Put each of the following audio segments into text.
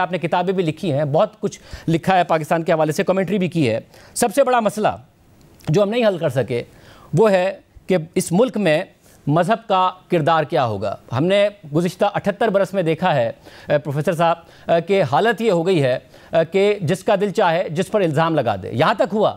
आपने किताबें भी लिखी हैं, बहुत कुछ लिखा है पाकिस्तान के हवाले से, कमेंट्री भी की है। सबसे बड़ा मसला जो हम नहीं हल कर सके वो है कि इस मुल्क में मज़हब का किरदार क्या होगा। हमने गुज़िश्ता 78 बरस में देखा है प्रोफेसर साहब कि हालत ये हो गई है कि जिसका दिल चाहे जिस पर इल्ज़ाम लगा दे। यहाँ तक हुआ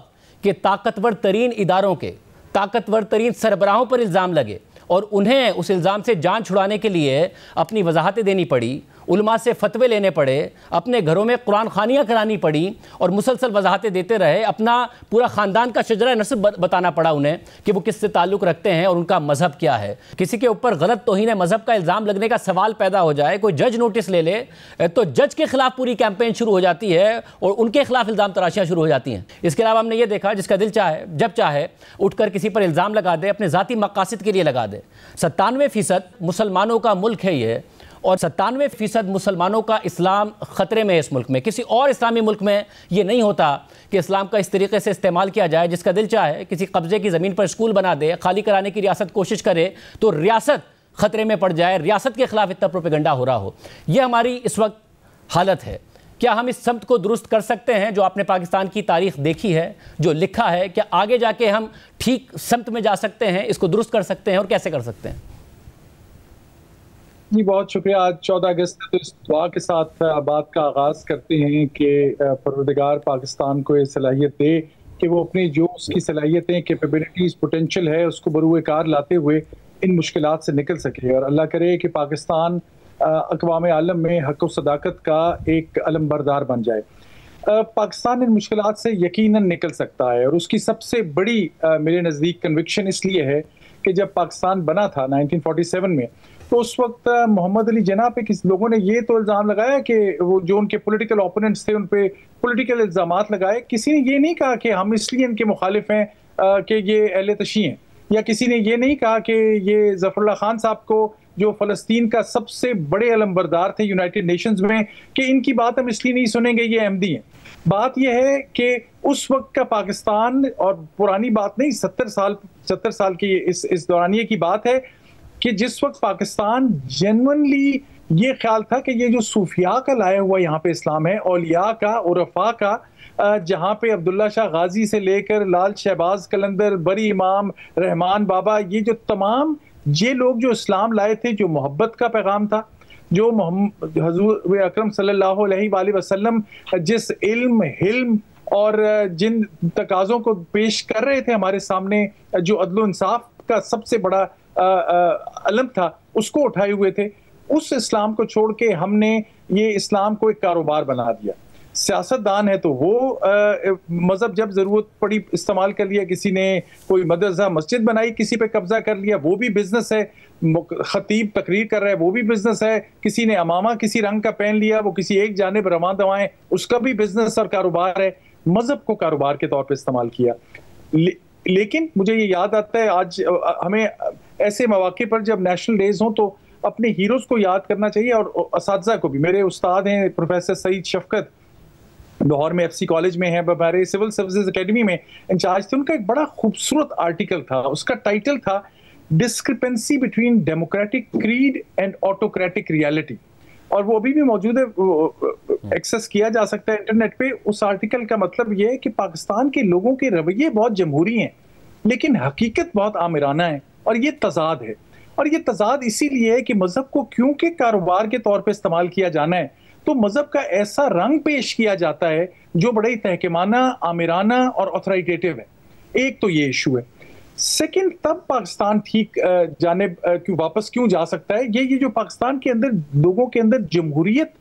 कि ताकतवर तरीन इदारों के ताकतवर तरीन सरबराहों पर इल्ज़ाम लगे और उन्हें उस इल्ज़ाम से जान छुड़ाने के लिए अपनी वजाहतें देनी पड़ी, उलमा से फतवे लेने पड़े, अपने घरों में कुरान खानियाँ करानी पड़ी और मुसलसल वजाहतें देते रहे। अपना पूरा ख़ानदान का शजरा नस्ब बताना पड़ा उन्हें कि वो किससे ताल्लुक़ रखते हैं और उनका मज़हब क्या है। किसी के ऊपर गलत तौहीन मज़हब का इल्ज़ाम लगने का सवाल पैदा हो जाए, कोई जज नोटिस ले ले तो जज के ख़िलाफ़ पूरी कैंपेन शुरू हो जाती है और उनके ख़िलाफ़ इल्ज़ाम तराशियाँ शुरू हो जाती हैं। इसके अलावा हमने ये देखा जिसका दिल चाहे जब चाहे उठकर किसी पर इल्ज़ाम लगा दे, अपने ज़ाती मकासद के लिए लगा दे। 97% मुसलमानों का मुल्क है ये और 97% मुसलमानों का इस्लाम ख़तरे में है इस मुल्क में। किसी और इस्लामी मुल्क में ये नहीं होता कि इस्लाम का इस तरीके से इस्तेमाल किया जाए। जिसका दिल चाहे किसी कब्ज़े की ज़मीन पर स्कूल बना दे, खाली कराने की रियासत कोशिश करे तो रियासत ख़तरे में पड़ जाए, रियासत के ख़िलाफ़ इतना प्रोपेगेंडा हो रहा हो। ये हमारी इस वक्त हालत है। क्या हम इस समत को दुरुस्त कर सकते हैं जो आपने पाकिस्तान की तारीख़ देखी है, जो लिखा है? क्या आगे जाके हम ठीक समत में जा सकते हैं, इसको दुरुस्त कर सकते हैं और कैसे कर सकते हैं? जी बहुत शुक्रिया। आज 14 अगस्त तो इस दुआ के साथ बात का आगाज़ करते हैं कि परवरदिगार पाकिस्तान को ये सलाहियत दे कि वो अपनी जो उसकी सलाहियतें, कैपेबिलिटीज़, पोटेंशियल है उसको बरूए कार लाते हुए इन मुश्किलात से निकल सके और अल्लाह करे कि पाकिस्तान अक़वाम आलम में हक़ व सदाकत का एक अलमबरदार बन जाए। पाकिस्तान इन मुश्किलात से यकीनन निकल सकता है और उसकी सबसे बड़ी मेरे नज़दीक कन्विक्शन इसलिए है कि जब पाकिस्तान बना था 1947 में तो उस वक्त मोहम्मद अली जिन्ना पे किसी लोगों ने ये तो इल्ज़ाम लगाया कि वो जो उनके पॉलिटिकल ओपोनेंट्स थे उन पे पॉलिटिकल इल्ज़ामात लगाए। किसी ने ये नहीं कहा कि हम इसलिए इनके मुखालिफ हैं कि ये अहले तशी हैं, या किसी ने ये नहीं कहा कि ये ज़फ़रुल्लाह खान साहब को जो फ़लस्तीन का सबसे बड़े अलमबरदार थे यूनाइटेड नेशंस में कि इनकी बात हम इसलिए नहीं सुनेंगे, ये अहमदी हैं। बात यह है कि उस वक्त का पाकिस्तान, और पुरानी बात नहीं, 70 साल की इस दौरानिए की बात है कि जिस वक्त पाकिस्तान जेन्युइनली ये ख्याल था कि ये जो सूफिया का लाया हुआ यहाँ पे इस्लाम है, औलिया का, उरफा का, जहाँ पे अब्दुल्ला शाह गाजी से लेकर लाल शहबाज कलंदर, बरी इमाम, रहमान बाबा, ये जो तमाम ये लोग जो इस्लाम लाए थे, जो मोहब्बत का पैगाम था, जो हजूर अकरम सल्लल्लाहु अलैहि वसल्लम जिस इल्म, हिल्म और जिन तकाज़ों को पेश कर रहे थे हमारे सामने, जो अदल इंसाफ का सबसे बड़ा अलम था, उसको उठाए हुए थे। उस इस्लाम को छोड़ के हमने ये इस्लाम को एक कारोबार बना दिया। सियासतदान है तो वो मज़हब जब ज़रूरत पड़ी इस्तेमाल कर लिया, किसी ने कोई मदरसा मस्जिद बनाई, किसी पे कब्जा कर लिया, वो भी बिजनेस है। खतीब तकरीर कर रहा है, वो भी बिजनेस है। किसी ने अमामा किसी रंग का पहन लिया, वो किसी एक जानिब रवां दवाएं, उसका भी बिजनेस और कारोबार है। मज़हब को कारोबार के तौर पर इस्तेमाल किया। लेकिन मुझे ये याद आता है आज हमें ऐसे मौके पर जब नेशनल डेज हों तो अपने हीरोज़ को याद करना चाहिए और असातिज़ा को भी। मेरे उस्ताद हैं प्रोफेसर सईद शफकत, लाहौर में एफसी कॉलेज में है, हमारे सिविल सर्विसेज एकेडमी में इंचार्ज थे। उनका एक बड़ा खूबसूरत आर्टिकल था, उसका टाइटल था discrepancy between democratic creed and autocratic reality, और वो अभी भी मौजूद है, एक्सेस किया जा सकता है इंटरनेट पे। उस आर्टिकल का मतलब ये है कि पाकिस्तान के लोगों के रवैये बहुत जमहूरी हैं लेकिन हकीकत बहुत आमिराना है, और ये तजाद है। और ये तजाद इसीलिए है कि मजहब को क्योंकि कारोबार के तौर पे इस्तेमाल किया जाना है तो मजहब का ऐसा रंग पेश किया जाता है जो बड़ा ही तहकीमाना, आमिराना और ऑथोरिटेटिव है। एक तो ये इशू है। सेकंड, तब पाकिस्तान ठीक जाने वापस क्यों जा सकता है, ये जो पाकिस्तान के अंदर लोगों के अंदर जमहूरियत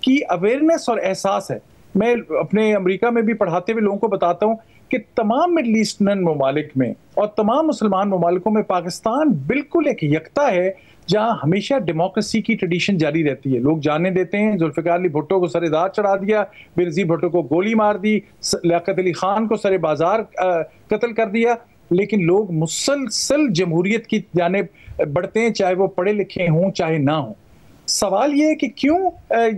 की अवेयरनेस और एहसास है। मैं अपने अमेरिका में भी पढ़ाते हुए लोगों को बताता हूँ कि तमाम मिडल ईस्टर्न ममालिक में और तमाम मुसलमान ममालिकों में पाकिस्तान बिल्कुल एक यकता है जहां हमेशा डेमोक्रेसी की ट्रेडिशन जारी रहती है। लोग जाने देते हैं, जुल्फ़िकार अली भुट्टो को सरेदार चढ़ा दिया, बेनज़ीर भुट्टो को गोली मार दी, लियाकत अली खान को सरे बाजार कत्ल कर दिया, लेकिन लोग मुसलसल जमहूरियत की जानिब बढ़ते हैं, चाहे वो पढ़े लिखे हों चाहे ना हों। सवाल ये है कि क्यों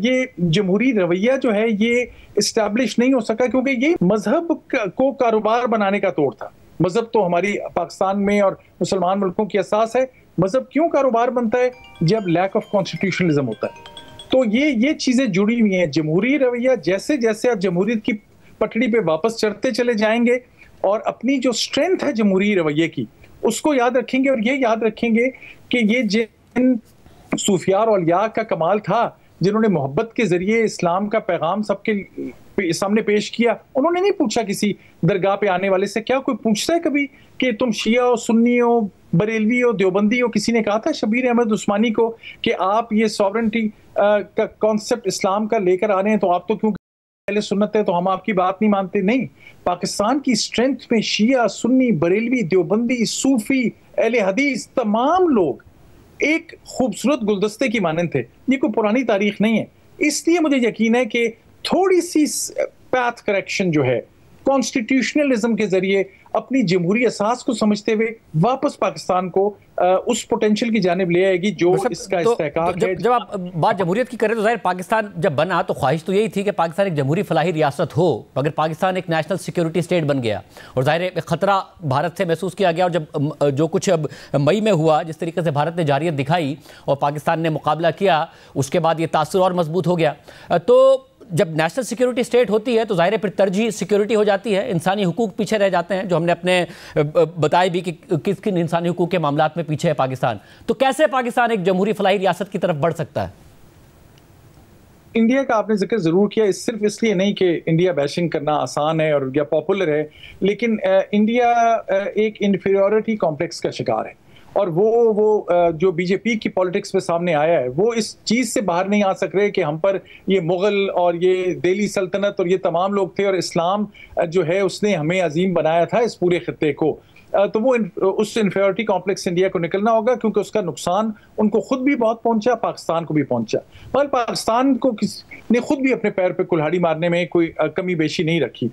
ये जमहूरी रवैया जो है ये इस्टेब्लिश नहीं हो सका, क्योंकि ये मजहब को कारोबार बनाने का तौर था। मजहब तो हमारी पाकिस्तान में और मुसलमान मुल्कों की असास है। मजहब क्यों कारोबार बनता है? जब लैक ऑफ कॉन्स्टिट्यूशनलिज्म होता है। तो ये चीजें जुड़ी हुई हैं। जमहूरी रवैया, जैसे जैसे आप जमहूरियत की पटड़ी पे वापस चढ़ते चले जाएंगे और अपनी जो स्ट्रेंथ है जमहूरी रवैये की उसको याद रखेंगे, और ये याद रखेंगे कि ये जिन सूफिया और औलिया का कमाल था जिन्होंने मोहब्बत के जरिए इस्लाम का पैगाम सबके सामने पेश किया, उन्होंने नहीं पूछा किसी दरगाह पे आने वाले से। क्या कोई पूछता है कभी कि तुम शिया हो, सुन्नी हो, बरेलवी हो, देवबंदी हो? किसी ने कहा था शबीर अहमद उस्मानी को कि आप ये सॉवरेंटी का कॉन्सेप्ट इस्लाम का लेकर आ रहे हैं, तो आप तो क्यों पहले सुन्नत है तो हम आपकी बात नहीं मानते? नहीं, पाकिस्तान की स्ट्रेंथ में शिया, सुन्नी, बरेलवी, देवबंदी, सूफी, अहले हदीस, तमाम लोग एक खूबसूरत गुलदस्ते की मानंद थे। ये कोई पुरानी तारीख नहीं है। इसलिए मुझे यकीन है कि थोड़ी सी पैथ करेक्शन जो है कॉन्स्टिट्यूशनलिज्म के जरिए अपनी जमहूरी असास को समझते हुए वापस पाकिस्तान को उस पोटेंशियल की जानिब ले आएगी जो इसका इस्तेहकाक है। जब आप बात जमहूरियत की करें तो जाहिर पाकिस्तान जब बना तो ख्वाहिश तो यही थी कि पाकिस्तान एक जमहूरी फलाही रियासत हो, मगर पाकिस्तान एक नेशनल सिक्योरिटी स्टेट बन गया और जाहिर एक खतरा भारत से महसूस किया गया। और जब जो कुछ अब मई में हुआ, जिस तरीके से भारत ने जारियत दिखाई और पाकिस्तान ने मुकाबला किया, उसके बाद ये तासुर और मजबूत हो गया। तो जब नेशनल सिक्योरिटी स्टेट होती है तो जाहिर है फिर तरजीह सिक्योरिटी हो जाती है, इंसानी हुकूक पीछे रह जाते हैं, जो हमने अपने बताए भी कि किस किन इंसानी हुकूक के मामलात में पीछे है पाकिस्तान। तो कैसे पाकिस्तान एक जमहूरी फलाही रियासत की तरफ बढ़ सकता है? इंडिया का आपने जिक्र जरूर किया, सिर्फ इसलिए नहीं कि इंडिया बैशिंग करना आसान है और या पॉपुलर है, लेकिन इंडिया एक इन्फीरियरिटी कॉम्प्लेक्स का शिकार है। और वो जो बीजेपी की पॉलिटिक्स में सामने आया है वो इस चीज से बाहर नहीं आ सक रहे कि हम पर ये मुगल और ये दिल्ली सल्तनत और ये तमाम लोग थे और इस्लाम जो है उसने हमें अजीम बनाया था इस पूरे खत्ते को। तो वो उस इन्फीरियरिटी कॉम्प्लेक्स इंडिया को निकलना होगा, क्योंकि उसका नुकसान उनको खुद भी बहुत पहुंचा, पाकिस्तान को भी पहुंचा। पर पाकिस्तान को ने खुद भी अपने पैर पे कुल्हाड़ी मारने में कोई कमी बेशी नहीं रखी।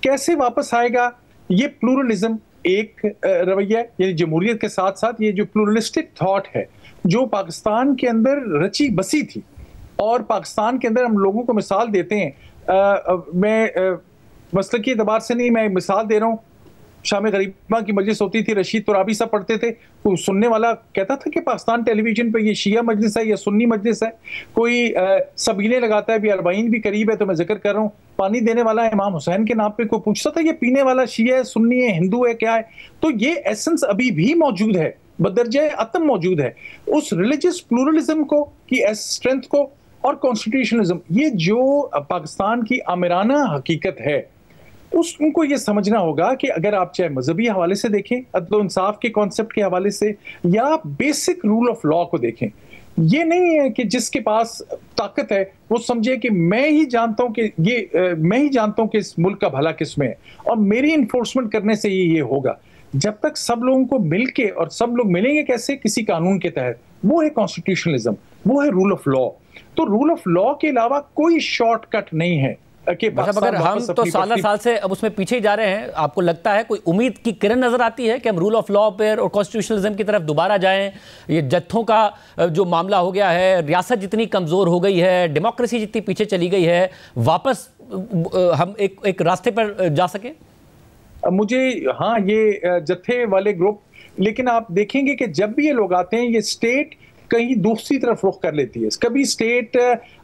कैसे वापस आएगा ये प्लूरलिज्म एक रवैया, यानी जमहूरियत के साथ साथ ये जो प्लूरलिस्टिक थॉट है जो पाकिस्तान के अंदर रची बसी थी, और पाकिस्तान के अंदर हम लोगों को मिसाल देते हैं। मैं मसलकी एतबार से नहीं, मैं मिसाल दे रहा हूँ। शाम गरीबा की मजलिस होती थी, रशीद तुराबी साहब पढ़ते थे, कोई सुनने वाला कहता था कि पाकिस्तान टेलीविजन पे ये शिया मजलिस है या सुन्नी मजलिस है। कोई सबीले लगाता है, भी अरबाइन भी करीब है तो मैं जिक्र कर रहा हूँ, पानी देने वाला इमाम हुसैन के नाम पे कोई पूछता था ये पीने वाला शिया है, सुन्नी है, हिंदू है, क्या है? तो ये एसेंस अभी भी मौजूद है, बदरजे अतम मौजूद है। उस रिलीजियस प्लूरलिज्म को की स्ट्रेंथ को और कॉन्स्टिट्यूशनलिज्म, ये जो पाकिस्तान की आमिराना हकीकत है, उनको ये समझना होगा कि अगर आप चाहे मजहबी हवाले से देखें, अदल इंसाफ के कॉन्सेप्ट के हवाले से, या बेसिक रूल ऑफ लॉ को देखें, ये नहीं है कि जिसके पास ताकत है वो समझे कि मैं ही जानता हूं कि मैं ही जानता हूं कि इस मुल्क का भला किसमें है और मेरी इन्फोर्समेंट करने से ये होगा। जब तक सब लोगों को मिलके, और सब लोग मिलेंगे कैसे? किसी कानून के तहत, वो है कॉन्स्टिट्यूशनलिज्म, वो है रूल ऑफ लॉ। तो रूल ऑफ लॉ के अलावा कोई शॉर्टकट नहीं है। मतलब अगर हम तो साल से अब उसमें पीछे ही जा रहे हैं, आपको लगता है कोई उम्मीद की किरण नजर आती है कि हम रूल ऑफ लॉ पर और कॉन्स्टिट्यूशनलिज्म की तरफ दोबारा जाएं? ये जत्थों का जो मामला हो गया है, रियासत जितनी कमजोर हो गई है, डेमोक्रेसी जितनी पीछे चली गई है, वापस हम एक रास्ते पर जा सके? मुझे हाँ, ये जत्थे वाले ग्रुप, लेकिन आप देखेंगे कि जब भी ये लोग आते हैं ये स्टेट कहीं दूसरी तरफ रुख कर लेती है। कभी स्टेट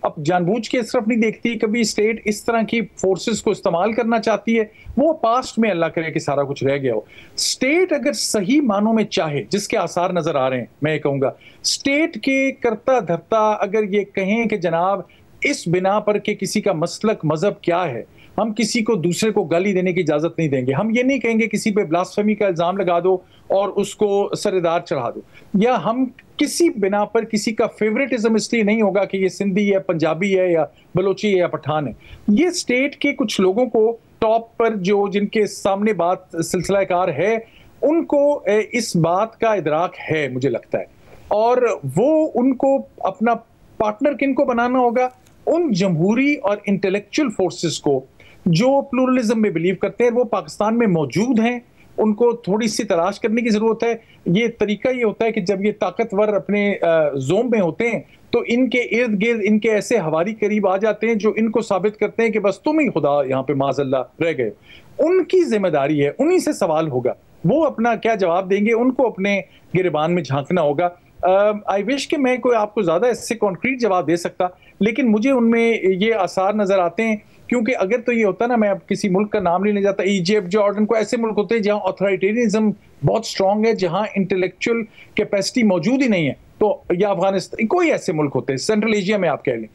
अब जानबूझ के इस तरफ नहीं देखती, कभी स्टेट इस तरह की फोर्सेस को इस्तेमाल करना चाहती है। वो पास्ट में अल्लाह करे कि सारा कुछ रह गया हो। स्टेट अगर सही मानों में चाहे, जिसके आसार नजर आ रहे हैं, मैं ये कहूंगा स्टेट के करता धरता अगर ये कहें कि जनाब इस बिना पर कि किसी का मसलक मजहब क्या है, हम किसी को दूसरे को गाली देने की इजाजत नहीं देंगे। हम ये नहीं कहेंगे किसी पे ब्लास्फेमी का इल्जाम लगा दो और उसको सरेदार चढ़ा दो, या हम किसी बिना पर किसी का फेवरेटिज्म इसलिए नहीं होगा कि ये सिंधी है, पंजाबी है, या बलोची है, या पठान है। ये स्टेट के कुछ लोगों को टॉप पर जो जिनके सामने बात सिलसिला कार है, उनको इस बात का इदराक है मुझे लगता है, और वो उनको अपना पार्टनर किनको बनाना होगा? उन जमहूरी और इंटेलेक्चुअल फोर्सेस को जो प्लूरलिज्म में बिलीव करते हैं। वो पाकिस्तान में मौजूद हैं, उनको थोड़ी सी तलाश करने की जरूरत है। ये तरीका ये होता है कि जब ये ताकतवर अपने जोम में होते हैं तो इनके इर्द गिर्द इनके ऐसे हवारी करीब आ जाते हैं जो इनको साबित करते हैं कि बस तुम ही खुदा यहाँ पे माज़अल्लाह रह गए। उनकी जिम्मेदारी है, उन्हीं से सवाल होगा, वो अपना क्या जवाब देंगे, उनको अपने गिरबान में झांकना होगा। आई विश कि मैं कोई आपको ज्यादा इससे कॉन्क्रीट जवाब दे सकता, लेकिन मुझे उनमें ये आसार नजर आते हैं। क्योंकि अगर तो ये होता ना, मैं अब किसी मुल्क का नाम नहीं ले जाता, इजिप्ट, जॉर्डन, को ऐसे मुल्क होते हैं जहां ऑथोरिटेरियनिज्म बहुत स्ट्रांग है, जहां इंटेलेक्चुअल कैपेसिटी मौजूद ही नहीं है, तो या अफगानिस्तान, कोई ऐसे मुल्क होते हैं, सेंट्रल एशिया में आप कह लें,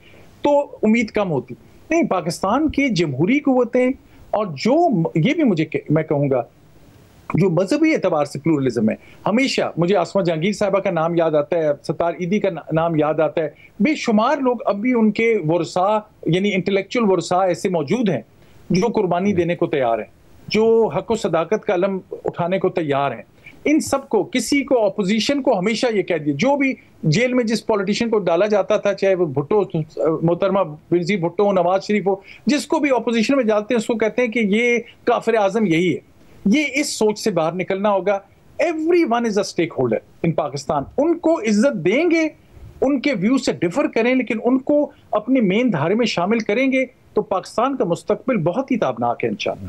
तो उम्मीद कम होती। नहीं, पाकिस्तान की जमहूरी कुव्वतें और जो ये भी मुझे मैं कहूँगा जो मजहबी एतबार से प्लूरलिज्म है, हमेशा मुझे आसमा जहांगीर साहिबा का नाम याद आता है, सत्तार ईदी का नाम याद आता है, बेशुमार लोग अब भी उनके वर्सा यानी इंटेलेक्चुअल वर्सा ऐसे मौजूद हैं जो कुर्बानी देने को तैयार हैं, जो हक व सदाकत का अलम उठाने को तैयार हैं। इन सबको, किसी को, ऑपोजिशन को हमेशा ये कह दिया, जो भी जेल में जिस पॉलिटिशियन को डाला जाता था, चाहे वो भुट्टो, मोहतरमा बेनजीर भुट्टो, नवाज शरीफ हो, जिसको भी ऑपोजिशन में डालते हैं उसको कहते हैं कि ये काफिर आजम यही है। ये इस सोच से बाहर निकलना होगा। Everyone is a stakeholder in Pakistan. उनको इज्जत देंगे, उनके व्यू से डिफर करें, लेकिन उनको अपनी मेन धारे में शामिल करेंगे तो पाकिस्तान का मुस्तकबिल बहुत ही ताबनाक है इंशाअल्लाह।